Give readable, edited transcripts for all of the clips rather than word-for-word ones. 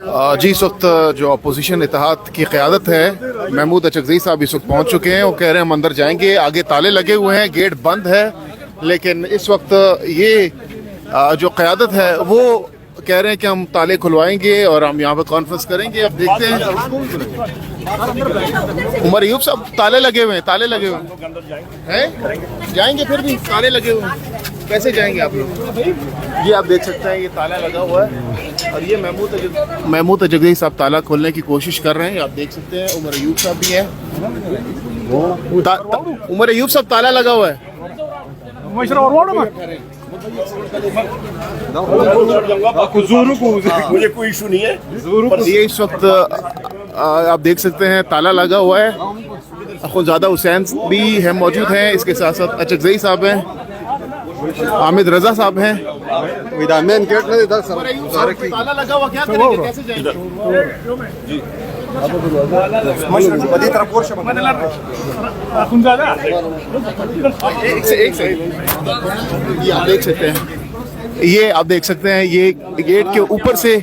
जी इस वक्त जो अपोजिशन इत्तेहाद की क़यादत है महमूद अचकज़ई साहब इस वक्त पहुँच चुके हैं। वो कह रहे हैं हम अंदर जाएंगे, आगे ताले लगे हुए हैं, गेट बंद है, लेकिन इस वक्त ये जो क़यादत है वो कह रहे हैं कि हम ताले खुलवाएंगे और हम यहाँ पर कॉन्फ्रेंस करेंगे। अब देखते हैं। उमर अयूब साहब ताले लगे हुए हैं, ताले लगे हुए हैं, जाएंगे फिर भी ताले लगे हुए हैं, कैसे जाएंगे आप लोग? ये आप देख सकते हैं ये ताला लगा हुआ है और ये महमूद अचकज़ई साहब ताला खोलने की कोशिश कर रहे हैं। आप देख सकते हैं उमर अयूब साहब भी है, उमर अयूब साहब ताला लगा हुआ है। मुझे कोई इशू नहीं है। ये इस वक्त आप देख सकते हैं ताला लगा हुआ है। अखुंज़ादा हुसैन भी है मौजूद हैं, इसके साथ साथ अचकज़ई साहब हैं, हामिद रजा साहब हैं। ताला लगा हुआ, क्या करेंगे, कैसे जाएंगे? ये आप देख सकते हैं, ये आप देख सकते हैं ये गेट के ऊपर से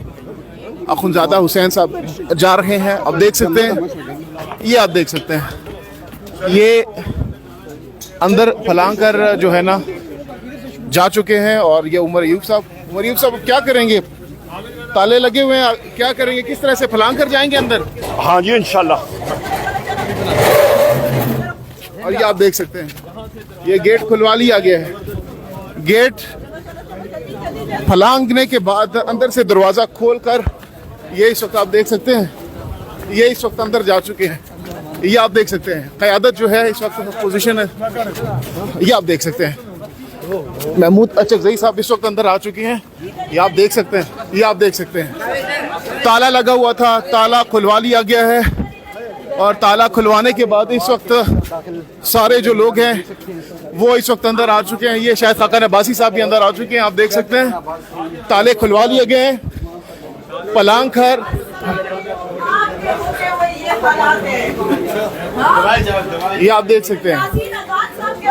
अखुंज़ादा हुसैन साहब जा रहे हैं। अब देख सकते हैं, ये आप देख सकते हैं ये अंदर फलांग कर जो है ना जा चुके हैं। और ये उमर अयूब साहब अब क्या करेंगे? ताले लगे हुए हैं, क्या करेंगे, किस तरह से फलांग कर जाएंगे अंदर? हाँ जी इंशाल्लाह। और ये आप देख सकते हैं ये गेट खुलवा लिया गया है। गेट फलांगने के बाद अंदर से दरवाज़ा खोलकर ये इस वक्त आप देख सकते हैं ये इस वक्त अंदर जा चुके हैं। ये आप देख सकते हैं क़यादत जो है इस वक्त पोजीशन है, ये आप देख सकते हैं महमूद अचकज़ई साहब इस वक्त अंदर आ चुके हैं। ये आप देख सकते हैं, ये आप देख सकते हैं ताला लगा हुआ था, ताला खुलवा लिया गया है। और ताला खुलवाने के बाद इस वक्त सारे जो लोग हैं वो इस वक्त अंदर आ चुके हैं। ये शायद खाकान अब्बासी साहब भी अंदर आ चुके हैं, आप देख सकते हैं ताले खुलवा लिए गए हैं। पलांग खर ये आप देख सकते हैं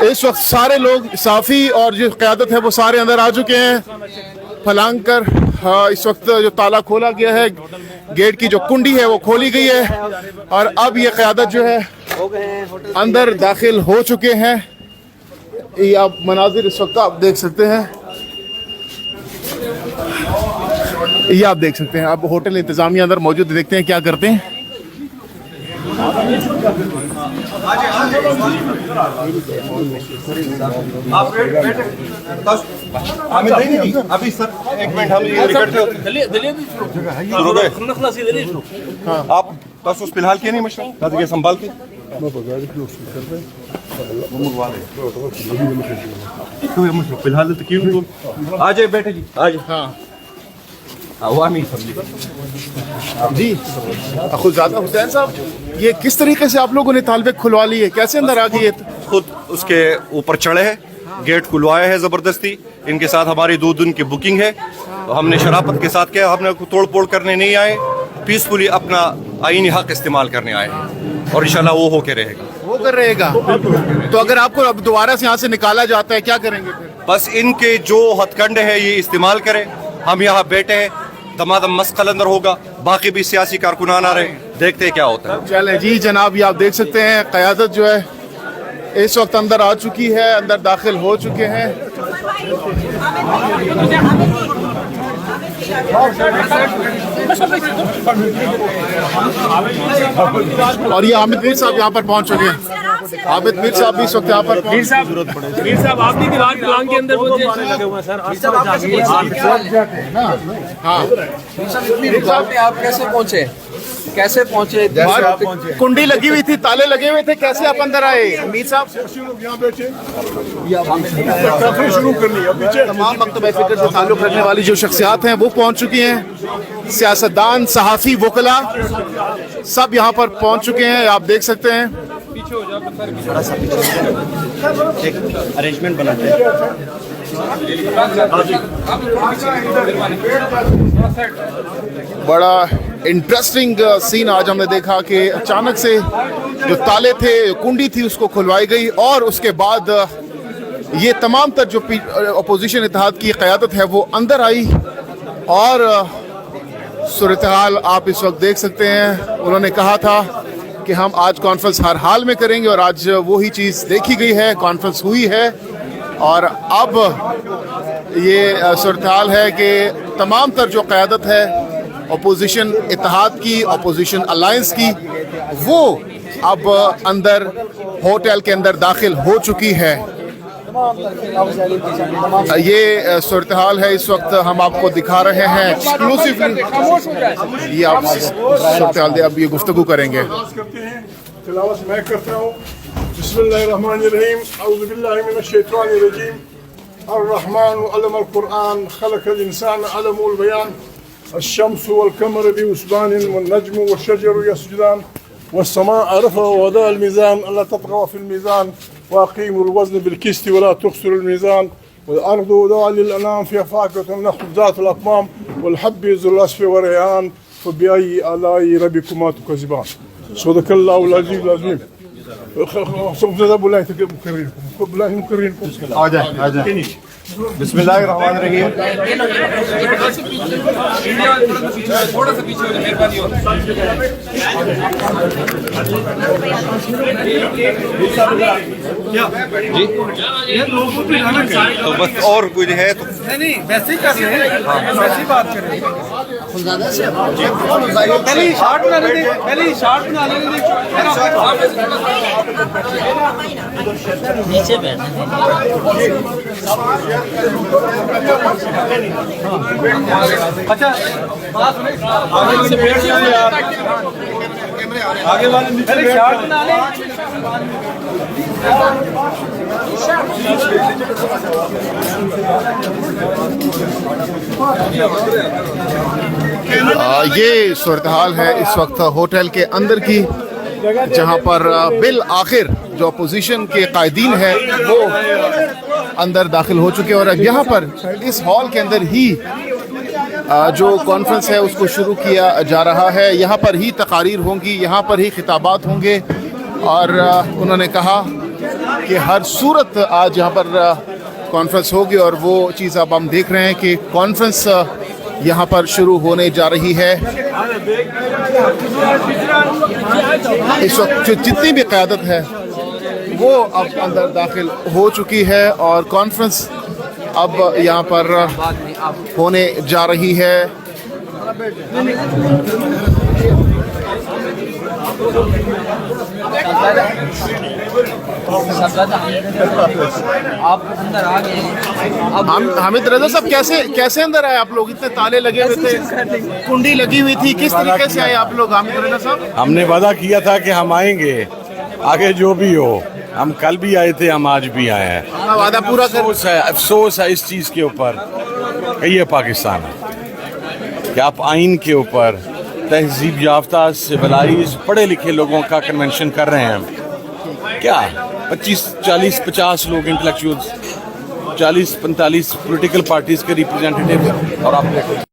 इस वक्त सारे लोग साफ़ी और जो क़यादत है वो सारे अंदर आ चुके हैं। फलांग कर इस वक्त जो ताला खोला गया है, गेट की जो कुंडी है वो खोली गई है और अब ये क़यादत जो है अंदर दाखिल हो चुके हैं। ये आप मनाजिर इस वक्त आप देख सकते हैं, ये आप देख सकते हैं। अब होटल इंतज़ामिया अंदर मौजूद, देखते हैं क्या करते हैं। अभी सर एक मिनट हम आप तसुस फिलहाल के नहीं मशवरा संभाल के फिलहाल आ जाए बेटे जी, आ जाए। हाँ जी अखुंज़ादा हुसैन साहब, ये किस तरीके से आप लोगों ने तालबे खुलवा लिए, कैसे अंदर आ गए? खुद उसके ऊपर चढ़े हैं, गेट खुलवाया है ज़बरदस्ती। इनके साथ हमारी 2 दिन की बुकिंग है, तो हमने शराफत के साथ किया, हमने तोड़ फोड़ करने नहीं आए, पीसफुली अपना आईनी हक इस्तेमाल करने आए हैं और इंशाल्लाह वो होके रहेगा। तो अगर आपको अब दोबारा से यहाँ से निकाला जाता है क्या करेंगे फिर? बस इनके जो हथकंडे हैं ये इस्तेमाल करें। हम यहाँ बैठे हैं, तमाम मस्कल अंदर होगा, बाकी भी सियासी कारकुनान आ रहे, देखते हैं क्या होता है। चले जी जनाब, ये आप देख सकते हैं क़यादत जो है इस वक्त अंदर आ चुकी है, अंदर दाखिल हो चुके हैं। और ये हामिद मीर साहब यहाँ पर पहुँच चुके हैं। हामिद मीर साहब भी इस वक्त यहाँ पर। मीर साहब आप भी दीवार फलांग के अंदर लगे हुए हैं सर। हाँ आप कैसे पहुँचे? कुंडी लगी हुई थी, ताले लगे हुए थे, कैसे आप अंदर आए? मीर साहब तमाम मकतब फिक्र से ताल्लुक़ रखने वाली जो शख्सियात हैं वो पहुंच चुकी हैं। सियासतदान, सहाफ़ी, वकला सब यहाँ पर पहुंच चुके हैं, आप देख सकते हैं। अरेंजमेंट बनाते हैं। बड़ा इंटरेस्टिंग सीन आज हमने देखा कि अचानक से जो ताले थे, कुंडी थी, उसको खुलवाई गई और उसके बाद ये तमाम तर जो अपोजिशन इत्तेहाद की क़यादत है वो अंदर आई और सूरत हाल आप इस वक्त देख सकते हैं। उन्होंने कहा था कि हम आज कॉन्फ्रेंस हर हाल में करेंगे और आज वही चीज़ देखी गई है, कॉन्फ्रेंस हुई है। और अब ये सूरत हाल है कि तमाम तर जो क़यादत है अपोजिशन इत्तेहाद की, अपोजिशन अलायंस की, वो अब अंदर होटल के अंदर दाखिल हो चुकी है। ये सूरत हाल है इस वक्त हम आपको दिखा रहे हैं एक्सक्लूसिवली। ये आप सूरत हाल अब ये गुफ्तगू करेंगे। तिलावत मैं करता हूँ। बिस्मिल्लाहिर्रहमानिर्रहीम, औज़ु बिल्लाहि मिनश्शैतानिर्रजीम। अर्रहमान अल्लमल कुरआन, खलकल इंसान अल्लमहुल बयान। अश-शम्सु वल क़मरु बिहुस्बान वन्नजमु वश्शजरु यस्जुदान वस्समाअ रफ़अ ववदअल मीज़ान अल्ला तत्ग़ाव फ़िल मीज़ान वअक़ीमुल वज़न बिल-क़िस्ति वला तुख़्सिरुल मीज़ान वल-अर्ज़ु वदअ लिल-अनाम फ़ीहा फ़ाकिहतुन नख़्लु ज़ातुल अक़वाम वल-हब्बु ज़ुल अस्फ़ि वर-रैहान फ़बिअय्यि आलाइ रब्बिकुमा तुकज़्ज़िबान। सदक़ल्लाहुल अज़ीज़ुल अज़ीम। आ जाए। बिस्मिल्लाहिर्रहमानिर्रहीम। थोड़ा सा पीछे हो जाए, मेहरबानी हो। तो बस और कुछ है तो नहीं वैसे ही कर रहे हैं, वैसे ही बात कर रहे हैं। पहले ही शॉर्ट बना लेते, पहले ही शॉर्ट बना लेते। नीचे बैठना अच्छा बात आगे से बैठ जाओ यार, आगे वाले नीचे शॉर्ट बना ले। ये सूरत हाल है इस वक्त होटल के अंदर की, जहां पर बिल आखिर जो अपोजिशन के कायदीन है वो अंदर दाखिल हो चुके हैं। और यहाँ पर इस हॉल के अंदर ही जो कॉन्फ्रेंस है उसको शुरू किया जा रहा है। यहाँ पर ही तकारीर होंगी, यहाँ पर ही खिताबात होंगे। और उन्होंने कहा कि हर सूरत आज यहाँ पर कॉन्फ्रेंस होगी। और वो चीज़ अब हम देख रहे हैं कि कॉन्फ्रेंस यहाँ पर शुरू होने जा रही है। इस वक्त जितनी भी क़यादत है वो अब अंदर दाखिल हो चुकी है और कॉन्फ्रेंस अब यहाँ पर होने जा रही है। आप अंदर आ गए। हम हामिद रजा साहब कैसे अंदर आए आप लोग? इतने ताले लगे हुए थे, कुंडी लगी हुई थी, किस तरीके से आए आप लोग हामिद रजा साहब? हमने वादा किया था कि हम आएंगे, आगे जो भी हो। हम कल भी आए थे, हम आज भी आए हैं। वादा पूरा कर। अफसोस है इस चीज़ के ऊपर कि ये पाकिस्तान है कि आप आइन के ऊपर तहजीब याफ्ता सिविलाइज पढ़े लिखे लोगों का कन्वेंशन कर रहे हैं। क्या 25, 40, 50 लोग इंटेलेक्चुअल्स, 40, 45 पॉलिटिकल पार्टीज के रिप्रेजेंटेटिव, और आप